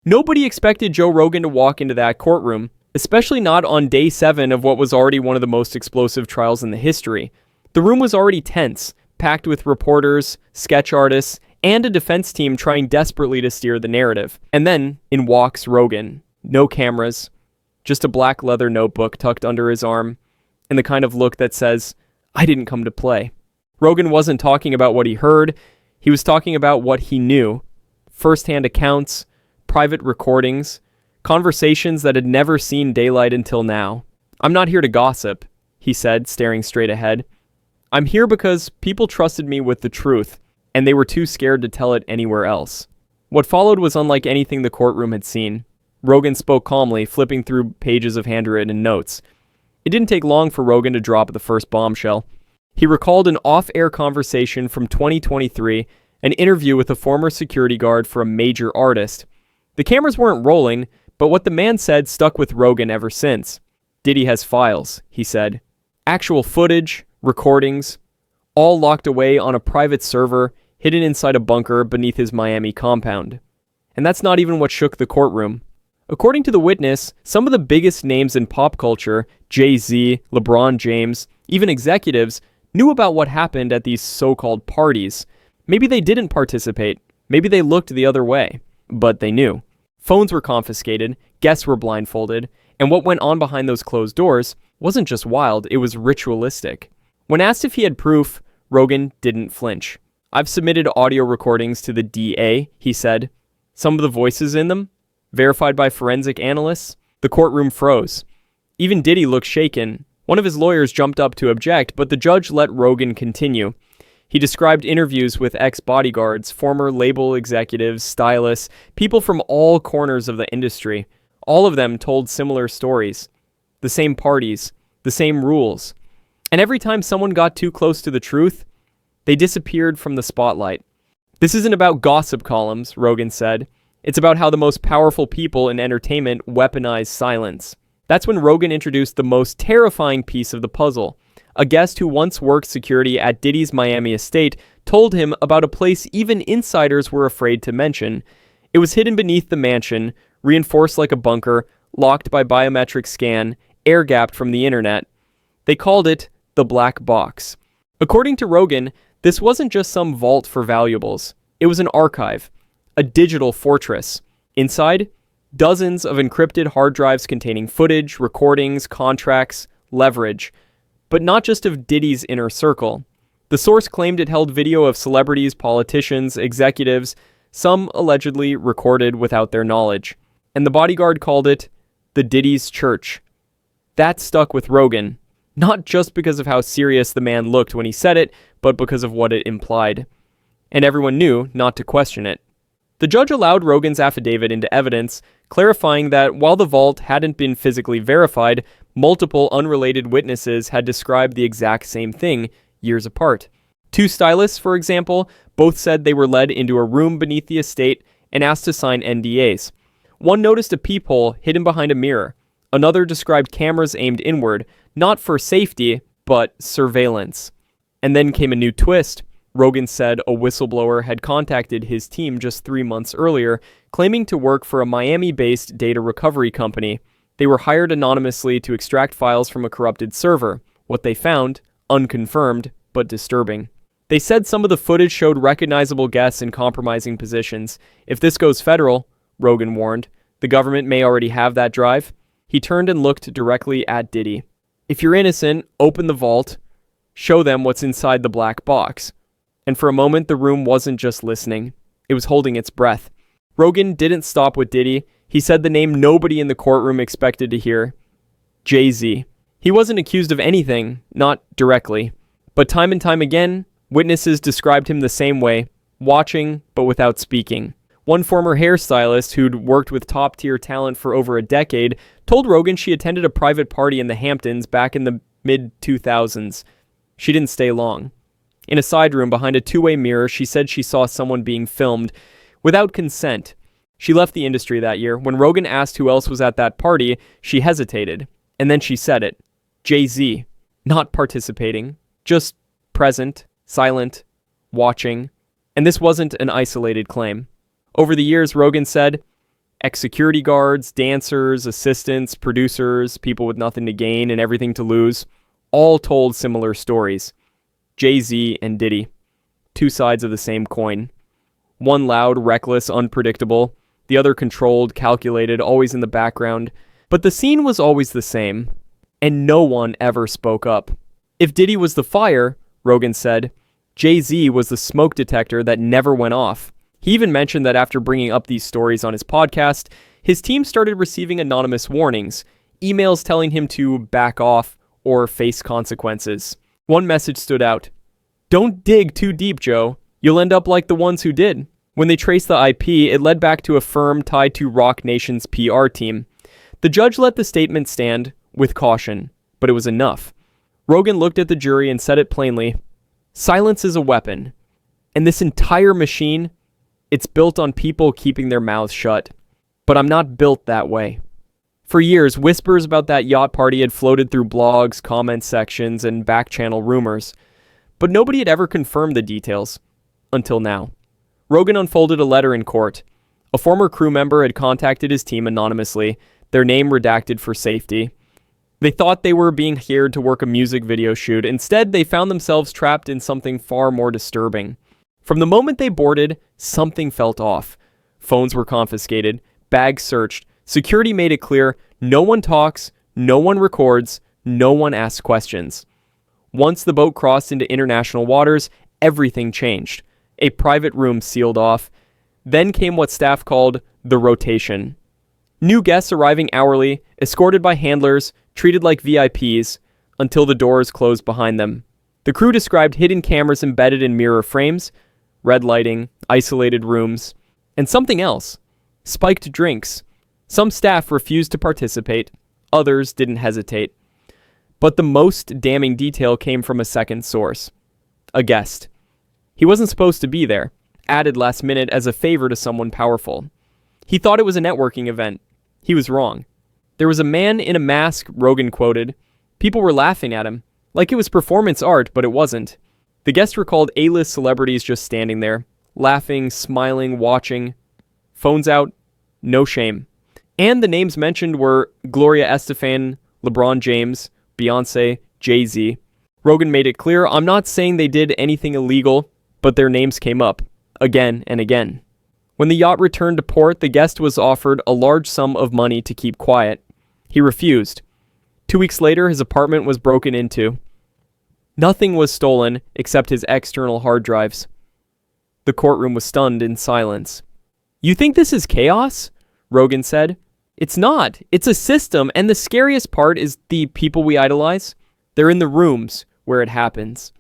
Nobody expected Joe Rogan to walk into that courtroom, especially not on day 7 of what was already one of the most explosive trials in the history. The room was already tense, packed with reporters, sketch artists, and a defense team trying desperately to steer the narrative. And then, in walks Rogan. No cameras, just a black leather notebook tucked under his arm, and the kind of look that says, "I didn't come to play." Rogan wasn't talking about what he heard, he was talking about what he knew. First-hand accounts, private recordings, conversations that had never seen daylight until now. "I'm not here to gossip," he said, staring straight ahead. "I'm here because people trusted me with the truth, and they were too scared to tell it anywhere else." What followed was unlike anything the courtroom had seen. Rogan spoke calmly, flipping through pages of handwritten notes. It didn't take long for Rogan to drop the first bombshell. He recalled an off-air conversation from 2023, an interview with a former security guard for a major artist. The cameras weren't rolling, but what the man said stuck with Rogan ever since. "Diddy has files," he said. "Actual footage, recordings, all locked away on a private server, hidden inside a bunker beneath his Miami compound." And that's not even what shook the courtroom. According to the witness, some of the biggest names in pop culture, Jay-Z, LeBron James, even executives, knew about what happened at these so-called parties. Maybe they didn't participate. Maybe they looked the other way. But they knew. Phones were confiscated, guests were blindfolded, and what went on behind those closed doors wasn't just wild, it was ritualistic. When asked if he had proof, Rogan didn't flinch. "I've submitted audio recordings to the DA," he said. "Some of the voices in them, verified by forensic analysts." The courtroom froze. Even Diddy looked shaken. One of his lawyers jumped up to object, but the judge let Rogan continue. He described interviews with ex-bodyguards, former label executives, stylists, people from all corners of the industry. All of them told similar stories. The same parties, the same rules. And every time someone got too close to the truth, they disappeared from the spotlight. "This isn't about gossip columns," Rogan said. "It's about how the most powerful people in entertainment weaponize silence." That's when Rogan introduced the most terrifying piece of the puzzle. A guest who once worked security at Diddy's Miami estate told him about a place even insiders were afraid to mention. It was hidden beneath the mansion, reinforced like a bunker, locked by biometric scan, air-gapped from the internet. They called it the Black Box. According to Rogan, this wasn't just some vault for valuables. It was an archive, a digital fortress. Inside, dozens of encrypted hard drives containing footage, recordings, contracts, leverage. But not just of Diddy's inner circle. The source claimed it held video of celebrities, politicians, executives, some allegedly recorded without their knowledge. And the bodyguard called it the Diddy's Church. That stuck with Rogan, not just because of how serious the man looked when he said it, but because of what it implied. And everyone knew not to question it. The judge allowed Rogan's affidavit into evidence, clarifying that while the vault hadn't been physically verified, multiple unrelated witnesses had described the exact same thing years apart. 2 stylists, for example, both said they were led into a room beneath the estate and asked to sign NDAs. One noticed a peephole hidden behind a mirror. Another described cameras aimed inward, not for safety, but surveillance. And then came a new twist. Rogan said a whistleblower had contacted his team just 3 months earlier, claiming to work for a Miami-based data recovery company. They were hired anonymously to extract files from a corrupted server. What they found, unconfirmed, but disturbing. They said some of the footage showed recognizable guests in compromising positions. If this goes federal, Rogan warned, the government may already have that drive. He turned and looked directly at Diddy. "If you're innocent, open the vault. Show them what's inside the black box." And for a moment, the room wasn't just listening. It was holding its breath. Rogan didn't stop with Diddy. He said the name nobody in the courtroom expected to hear. Jay-Z. He wasn't accused of anything, not directly. But time and time again, witnesses described him the same way, watching but without speaking. One former hairstylist who'd worked with top-tier talent for over a decade told Rogan she attended a private party in the Hamptons back in the mid-2000s. She didn't stay long. In a side room behind a two-way mirror, she said she saw someone being filmed without consent. She left the industry that year. When Rogan asked who else was at that party, she hesitated. And then she said it. Jay-Z. Not participating. Just present, silent, watching. And this wasn't an isolated claim. Over the years, Rogan said, Ex-security guards, dancers, assistants, producers, people with nothing to gain and everything to lose, all told similar stories. Jay-Z and Diddy. Two sides of the same coin. One loud, reckless, unpredictable. The other controlled, calculated, always in the background. But the scene was always the same. And no one ever spoke up. If Diddy was the fire, Rogan said, Jay-Z was the smoke detector that never went off. He even mentioned that after bringing up these stories on his podcast, his team started receiving anonymous warnings, emails telling him to back off or face consequences. One message stood out. Don't dig too deep, Joe. You'll end up like the ones who did. When they traced the IP, it led back to a firm tied to Roc Nation's PR team. The judge let the statement stand with caution, but it was enough. Rogan looked at the jury and said it plainly. Silence is a weapon. And this entire machine, it's built on people keeping their mouths shut. But I'm not built that way. For years, whispers about that yacht party had floated through blogs, comment sections, and back-channel rumors. But nobody had ever confirmed the details. Until now. Rogan unfolded a letter in court. A former crew member had contacted his team anonymously, their name redacted for safety. They thought they were being hired to work a music video shoot. Instead, they found themselves trapped in something far more disturbing. From the moment they boarded, something felt off. Phones were confiscated, bags searched. Security made it clear no one talks, no one records, no one asks questions. Once the boat crossed into international waters, everything changed. A private room sealed off. Then came what staff called the rotation. New guests arriving hourly, escorted by handlers, treated like VIPs, until the doors closed behind them. The crew described hidden cameras embedded in mirror frames, red lighting, isolated rooms, and something else. Spiked drinks. Some staff refused to participate. Others didn't hesitate. But the most damning detail came from a second source. A guest. He wasn't supposed to be there, added last minute as a favor to someone powerful. He thought it was a networking event. He was wrong. There was a man in a mask, Rogan quoted. People were laughing at him, like it was performance art, but it wasn't. The guest recalled A-list celebrities just standing there, laughing, smiling, watching. Phones out, no shame. And the names mentioned were Gloria Estefan, LeBron James, Beyonce, Jay-Z. Rogan made it clear, I'm not saying they did anything illegal, but their names came up, again and again. When the yacht returned to port, the guest was offered a large sum of money to keep quiet. He refused. 2 weeks later, his apartment was broken into. Nothing was stolen except his external hard drives. The courtroom was stunned in silence. You think this is chaos? Rogan said. It's not. It's a system, and the scariest part is the people we idolize. They're in the rooms where it happens.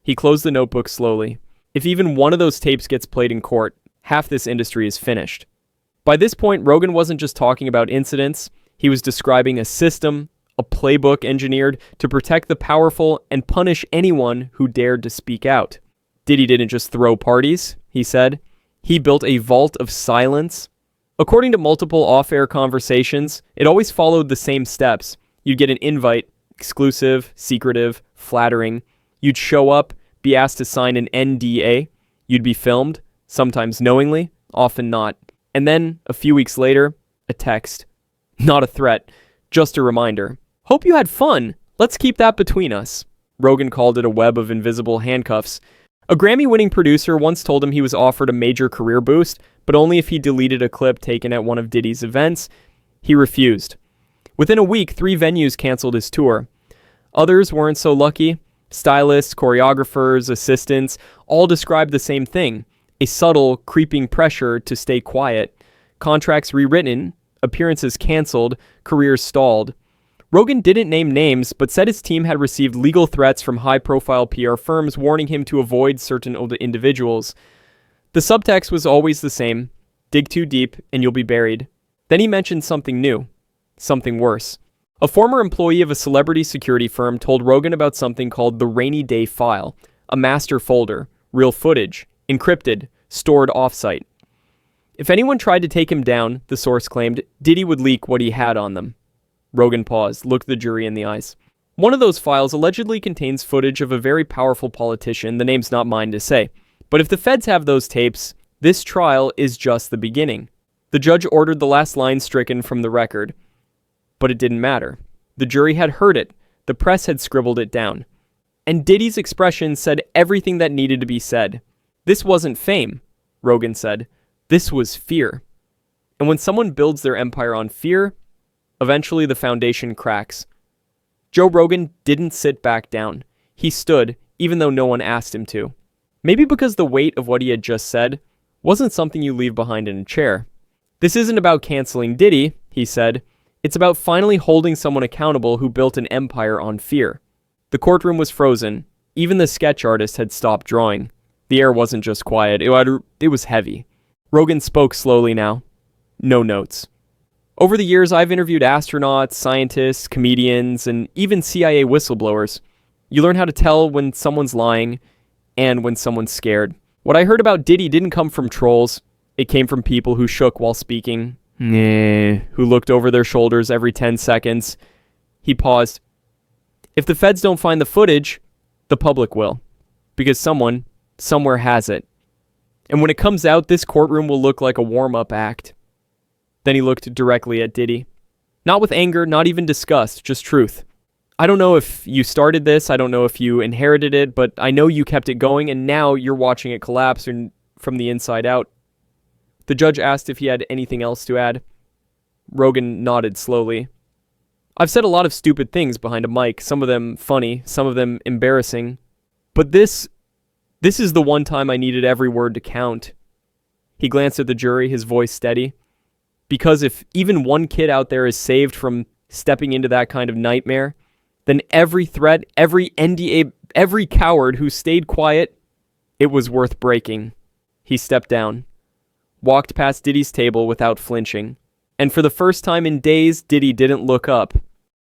He closed the notebook slowly. If even one of those tapes gets played in court, half this industry is finished. By this point, Rogan wasn't just talking about incidents. He was describing a system, a playbook engineered to protect the powerful and punish anyone who dared to speak out. Diddy didn't just throw parties, he said. He built a vault of silence. According to multiple off-air conversations, it always followed the same steps. You'd get an invite, exclusive, secretive, flattering. You'd show up, be asked to sign an NDA. You'd be filmed, sometimes knowingly, often not. And then, a few weeks later, a text. Not a threat, just a reminder. Hope you had fun. Let's keep that between us. Rogan called it a web of invisible handcuffs. A Grammy-winning producer once told him he was offered a major career boost, but only if he deleted a clip taken at one of Diddy's events. He refused. Within a week, 3 venues canceled his tour. Others weren't so lucky. Stylists, choreographers, assistants, all described the same thing. A subtle, creeping pressure to stay quiet. Contracts rewritten, appearances canceled, careers stalled. Rogan didn't name names, but said his team had received legal threats from high-profile PR firms warning him to avoid certain individuals. The subtext was always the same. Dig too deep, and you'll be buried. Then he mentioned something new. Something worse. A former employee of a celebrity security firm told Rogan about something called the rainy day file, a master folder, real footage, encrypted, stored off-site. If anyone tried to take him down, the source claimed, Diddy would leak what he had on them. Rogan paused, looked the jury in the eyes. One of those files allegedly contains footage of a very powerful politician, the name's not mine to say. But if the feds have those tapes, this trial is just the beginning. The judge ordered the last line stricken from the record. But it didn't matter. The jury had heard it. The press had scribbled it down. And Diddy's expression said everything that needed to be said. This wasn't fame, Rogan said. This was fear. And when someone builds their empire on fear, eventually the foundation cracks. Joe Rogan didn't sit back down. He stood, even though no one asked him to. Maybe because the weight of what he had just said wasn't something you leave behind in a chair. This isn't about canceling Diddy, he said. It's about finally holding someone accountable who built an empire on fear. The courtroom was frozen. Even the sketch artist had stopped drawing. The air wasn't just quiet, it was heavy. Rogan spoke slowly now. No notes. Over the years, I've interviewed astronauts, scientists, comedians, and even CIA whistleblowers. You learn how to tell when someone's lying and when someone's scared. What I heard about Diddy didn't come from trolls. It came from people who shook while speaking, who looked over their shoulders every 10 seconds. He paused. If the feds don't find the footage, the public will. Because someone, somewhere has it. And when it comes out, this courtroom will look like a warm-up act. Then he looked directly at Diddy. Not with anger, not even disgust, just truth. I don't know if you started this, I don't know if you inherited it, but I know you kept it going, and now you're watching it collapse from the inside out. The judge asked if he had anything else to add. Rogan nodded slowly. I've said a lot of stupid things behind a mic, some of them funny, some of them embarrassing. But this is the one time I needed every word to count. He glanced at the jury, his voice steady. Because if even one kid out there is saved from stepping into that kind of nightmare, then every threat, every NDA, every coward who stayed quiet, it was worth breaking. He stepped down, walked past Diddy's table without flinching. And for the first time in days, Diddy didn't look up.